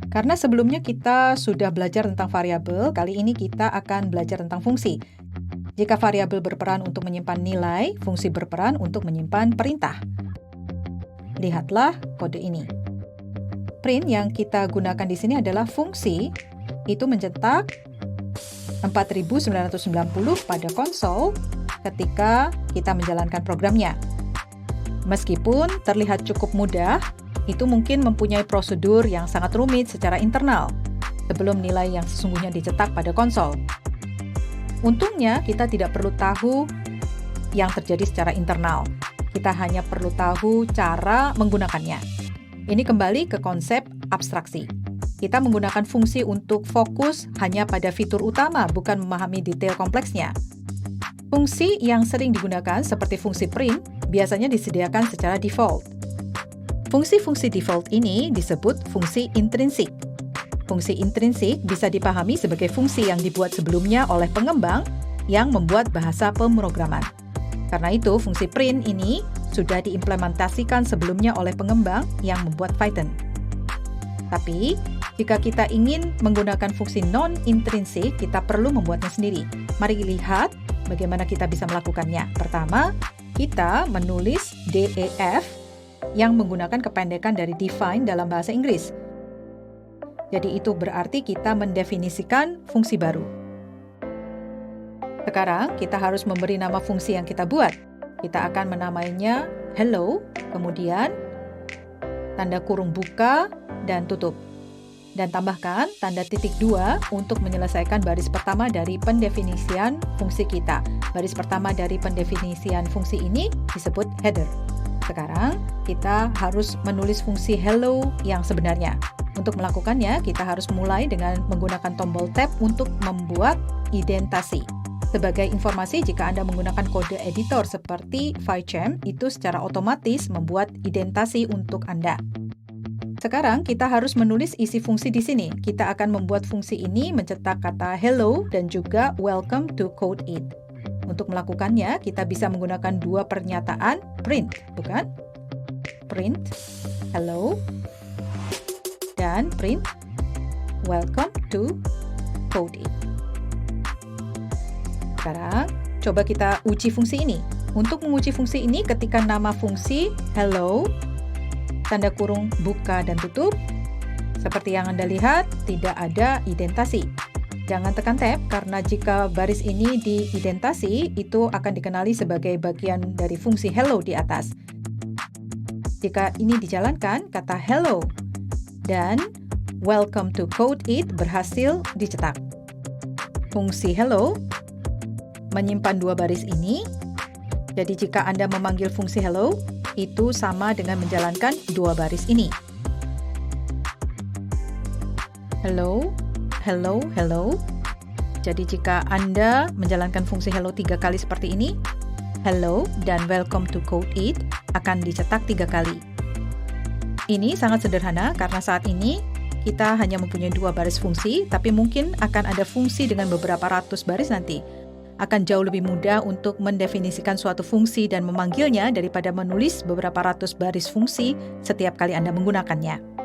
Karena sebelumnya kita sudah belajar tentang variabel, kali ini kita akan belajar tentang fungsi. Jika variabel berperan untuk menyimpan nilai, fungsi berperan untuk menyimpan perintah. Lihatlah kode ini. Print yang kita gunakan di sini adalah fungsi, itu mencetak 4990 pada konsol ketika kita menjalankan programnya. Meskipun terlihat cukup mudah, itu mungkin mempunyai prosedur yang sangat rumit secara internal sebelum nilai yang sesungguhnya dicetak pada konsol. Untungnya, kita tidak perlu tahu yang terjadi secara internal. Kita hanya perlu tahu cara menggunakannya. Ini kembali ke konsep abstraksi. Kita menggunakan fungsi untuk fokus hanya pada fitur utama, bukan memahami detail kompleksnya. Fungsi yang sering digunakan seperti fungsi print biasanya disediakan secara default. Fungsi-fungsi default ini disebut fungsi intrinsik. Fungsi intrinsik bisa dipahami sebagai fungsi yang dibuat sebelumnya oleh pengembang yang membuat bahasa pemrograman. Karena itu, fungsi print ini sudah diimplementasikan sebelumnya oleh pengembang yang membuat Python. Tapi, jika kita ingin menggunakan fungsi non-intrinsik, kita perlu membuatnya sendiri. Mari lihat bagaimana kita bisa melakukannya. Pertama, kita menulis DEF yang menggunakan kependekan dari define dalam bahasa Inggris. Jadi itu berarti kita mendefinisikan fungsi baru. Sekarang kita harus memberi nama fungsi yang kita buat. Kita akan menamainya hello, kemudian tanda kurung buka dan tutup. Dan tambahkan tanda titik 2 untuk menyelesaikan baris pertama dari pendefinisian fungsi kita. Baris pertama dari pendefinisian fungsi ini disebut header. Sekarang, kita harus menulis fungsi hello yang sebenarnya. Untuk melakukannya, kita harus mulai dengan menggunakan tombol tab untuk membuat identasi. Sebagai informasi, jika Anda menggunakan kode editor seperti PyCharm, itu secara otomatis membuat identasi untuk Anda. Sekarang, kita harus menulis isi fungsi di sini. Kita akan membuat fungsi ini mencetak kata hello dan juga welcome to code it. Untuk melakukannya, kita bisa menggunakan dua pernyataan print, bukan? Print hello dan print welcome to code it. Sekarang, coba kita uji fungsi ini. Untuk menguji fungsi ini, ketika nama fungsi hello, tanda kurung buka dan tutup, seperti yang Anda lihat, tidak ada identasi. Jangan tekan tab, karena jika baris ini diidentasi, itu akan dikenali sebagai bagian dari fungsi hello di atas. Jika ini dijalankan, kata hello dan welcome to code it berhasil dicetak. Fungsi hello menyimpan dua baris ini, jadi jika Anda memanggil fungsi hello, itu sama dengan menjalankan dua baris ini. Hello, hello, hello. Jadi jika Anda menjalankan fungsi hello 3 kali seperti ini, hello dan welcome to code it akan dicetak 3 kali. Ini sangat sederhana karena saat ini kita hanya mempunyai 2 baris fungsi, tapi mungkin akan ada fungsi dengan beberapa ratus baris nanti. Akan jauh lebih mudah untuk mendefinisikan suatu fungsi dan memanggilnya daripada menulis beberapa ratus baris fungsi setiap kali Anda menggunakannya.